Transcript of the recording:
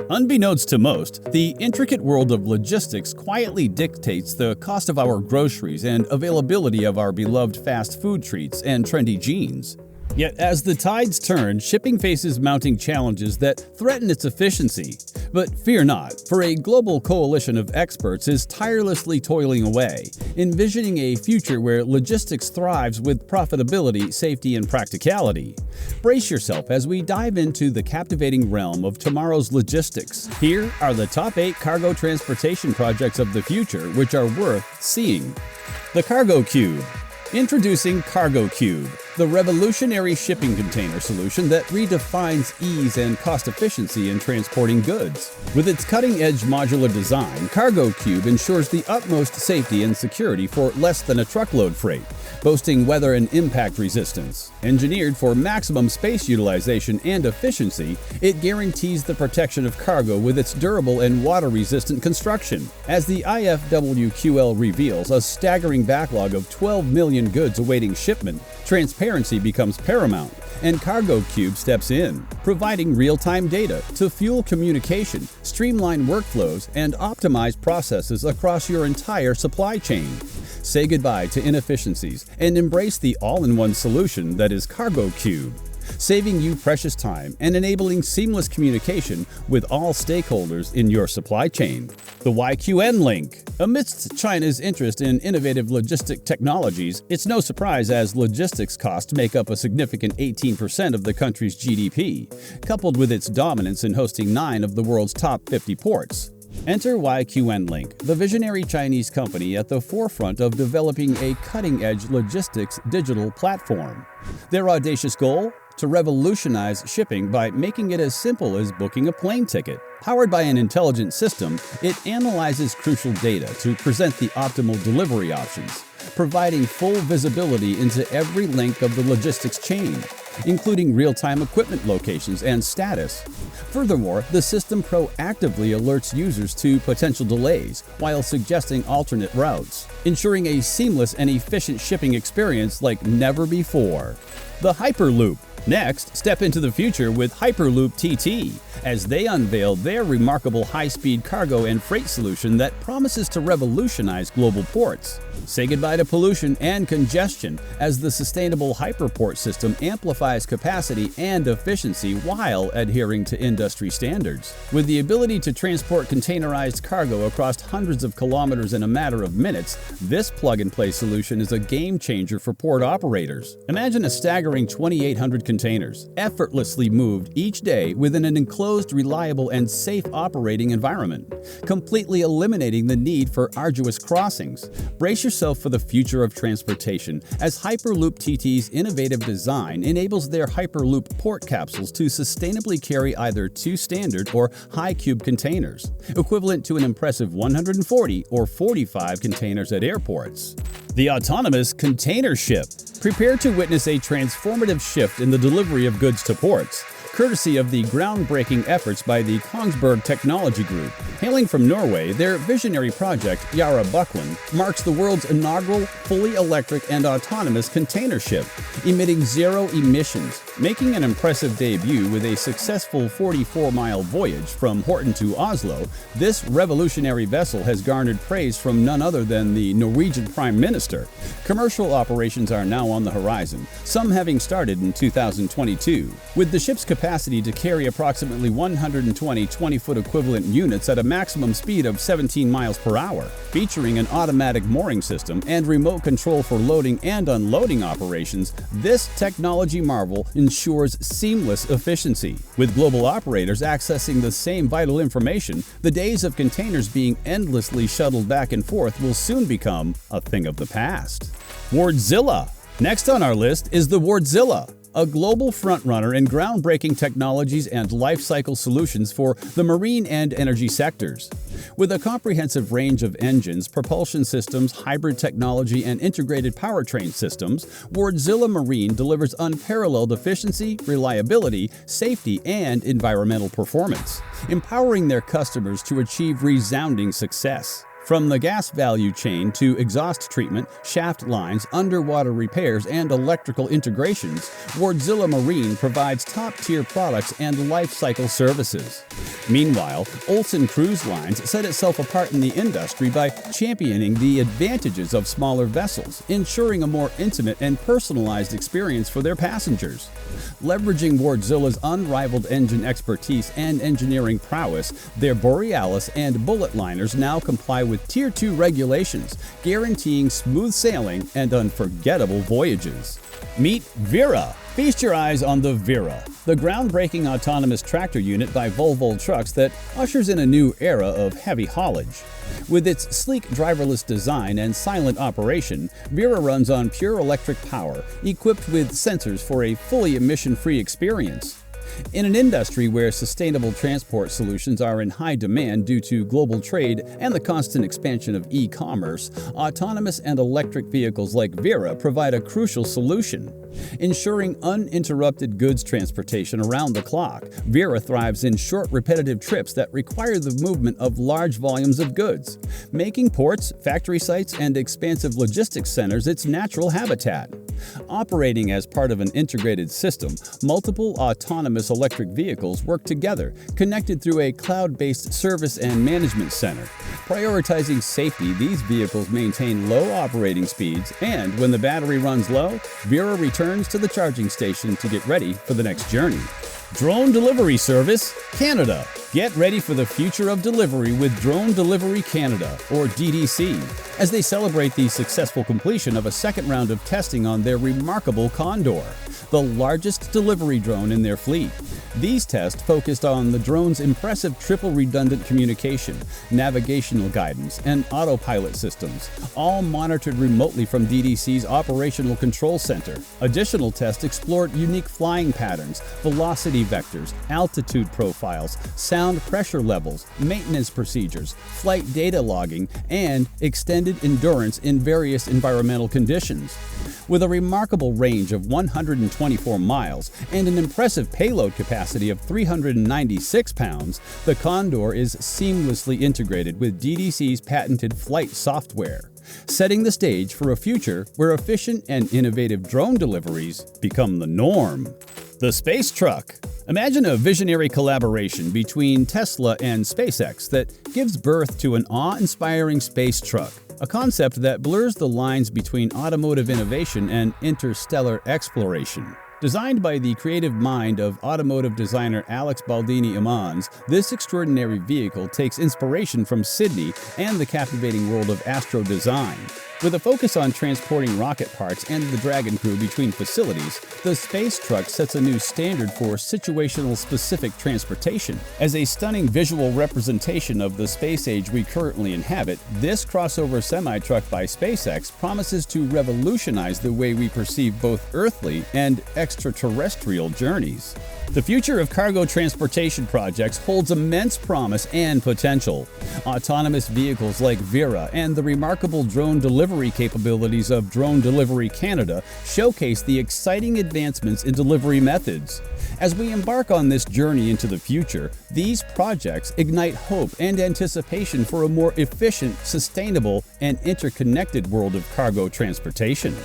Unbeknownst to most, the intricate world of logistics quietly dictates the cost of our groceries and availability of our beloved fast food treats and trendy jeans. Yet as the tides turn, shipping faces mounting challenges that threaten its efficiency. But fear not, for a global coalition of experts is tirelessly toiling away, envisioning a future where logistics thrives with profitability, safety, and practicality. Brace yourself as we dive into the captivating realm of tomorrow's logistics. Here are the top 8 cargo transportation projects of the future which are worth seeing. The Cargo Cube. Introducing Cargo Cube, the revolutionary shipping container solution that redefines ease and cost efficiency in transporting goods. With its cutting-edge modular design, Cargo Cube ensures the utmost safety and security for less than a truckload freight, boasting weather and impact resistance. Engineered for maximum space utilization and efficiency, it guarantees the protection of cargo with its durable and water-resistant construction. As the IFWQL reveals a staggering backlog of 12 million goods awaiting shipment, transparency becomes paramount, and Cargo Cube steps in, providing real-time data to fuel communication, streamline workflows, and optimize processes across your entire supply chain. Say goodbye to inefficiencies and embrace the all-in-one solution that is Cargo Cube, saving you precious time and enabling seamless communication with all stakeholders in your supply chain. The YQN Link. Amidst China's interest in innovative logistic technologies, it's no surprise as logistics costs make up a significant 18% of the country's GDP, coupled with its dominance in hosting 9 of the world's top 50 ports. Enter YQN Link, the visionary Chinese company at the forefront of developing a cutting-edge logistics digital platform. Their audacious goal? To revolutionize shipping by making it as simple as booking a plane ticket. Powered by an intelligent system, it analyzes crucial data to present the optimal delivery options, providing full visibility into every link of the logistics chain, including real-time equipment locations and status. Furthermore, the system proactively alerts users to potential delays while suggesting alternate routes, ensuring a seamless and efficient shipping experience like never before. The Hyperloop. Next, step into the future with Hyperloop TT, as they unveil their remarkable high-speed cargo and freight solution that promises to revolutionize global ports. Say goodbye to pollution and congestion as the sustainable Hyperport system amplifies capacity and efficiency while adhering to industry standards. With the ability to transport containerized cargo across hundreds of kilometers in a matter of minutes, this plug-and-play solution is a game-changer for port operators. Imagine a staggering 2,800 containers, effortlessly moved each day within an enclosed, reliable, and safe operating environment, completely eliminating the need for arduous crossings. Brace yourself for the future of transportation, as Hyperloop TT's innovative design enables their Hyperloop port capsules to sustainably carry either 2 standard or high cube containers, equivalent to an impressive 140 or 45 containers at airports. The autonomous container ship. Prepare to witness a transformative shift in the delivery of goods to ports, courtesy of the groundbreaking efforts by the Kongsberg Technology Group. Hailing from Norway, their visionary project, Yara Buckland, marks the world's inaugural fully electric and autonomous container ship, emitting 0 emissions, making an impressive debut with a successful 44-mile voyage from Horten to Oslo. This revolutionary vessel has garnered praise from none other than the Norwegian Prime Minister. Commercial operations are now on the horizon, some having started in 2022. With the ship's capacity to carry approximately 120 20-foot equivalent units at a maximum speed of 17 miles per hour, featuring an automatic mooring system and remote control for loading and unloading operations, this technology marvel ensures seamless efficiency. With global operators accessing the same vital information, the days of containers being endlessly shuttled back and forth will soon become a thing of the past. Wardzilla. Next on our list is the Wardzilla, a global frontrunner in groundbreaking technologies and life cycle solutions for the marine and energy sectors. With a comprehensive range of engines, propulsion systems, hybrid technology, and integrated powertrain systems, Wardzilla Marine delivers unparalleled efficiency, reliability, safety, and environmental performance, empowering their customers to achieve resounding success. From the gas value chain to exhaust treatment, shaft lines, underwater repairs, and electrical integrations, Wardzilla Marine provides top-tier products and life cycle services. Meanwhile, Olsen Cruise Lines set itself apart in the industry by championing the advantages of smaller vessels, ensuring a more intimate and personalized experience for their passengers. Leveraging Wardzilla's unrivaled engine expertise and engineering prowess, their Borealis and Bullet liners now comply with Tier 2 regulations, guaranteeing smooth sailing and unforgettable voyages. Meet Vera. Feast your eyes on the Vera, the groundbreaking autonomous tractor unit by Volvo Trucks that ushers in a new era of heavy haulage. With its sleek driverless design and silent operation, Vera runs on pure electric power, equipped with sensors for a fully emission-free experience. In an industry where sustainable transport solutions are in high demand due to global trade and the constant expansion of e-commerce, autonomous and electric vehicles like Vera provide a crucial solution. Ensuring uninterrupted goods transportation around the clock, Vera thrives in short, repetitive trips that require the movement of large volumes of goods, making ports, factory sites, and expansive logistics centers its natural habitat. Operating as part of an integrated system, multiple autonomous electric vehicles work together, connected through a cloud-based service and management center. Prioritizing safety, these vehicles maintain low operating speeds, and when the battery runs low, Vera returns to the charging station to get ready for the next journey. Drone Delivery Service Canada. Get ready for the future of delivery with Drone Delivery Canada, or DDC, as they celebrate the successful completion of a second round of testing on their remarkable Condor, the largest delivery drone in their fleet. These tests focused on the drone's impressive triple redundant communication, navigational guidance, and autopilot systems, all monitored remotely from DDC's Operational Control Center. Additional tests explored unique flying patterns, velocity vectors, altitude profiles, sound pressure levels, maintenance procedures, flight data logging, and extended endurance in various environmental conditions. With a remarkable range of 124 miles and an impressive payload capacity of 396 pounds, the Condor is seamlessly integrated with DDC's patented flight software, setting the stage for a future where efficient and innovative drone deliveries become the norm. The Space Truck. Imagine a visionary collaboration between Tesla and SpaceX that gives birth to an awe-inspiring space truck, a concept that blurs the lines between automotive innovation and interstellar exploration. Designed by the creative mind of automotive designer Alex Baldini-Imans, this extraordinary vehicle takes inspiration from Sydney and the captivating world of astro design. With a focus on transporting rocket parts and the Dragon crew between facilities, the space truck sets a new standard for situational-specific transportation. As a stunning visual representation of the space age we currently inhabit, this crossover semi-truck by SpaceX promises to revolutionize the way we perceive both earthly and extraterrestrial journeys. The future of cargo transportation projects holds immense promise and potential. Autonomous vehicles like Vera and the remarkable drone delivery capabilities of Drone Delivery Canada showcase the exciting advancements in delivery methods. As we embark on this journey into the future, these projects ignite hope and anticipation for a more efficient, sustainable, and interconnected world of cargo transportation.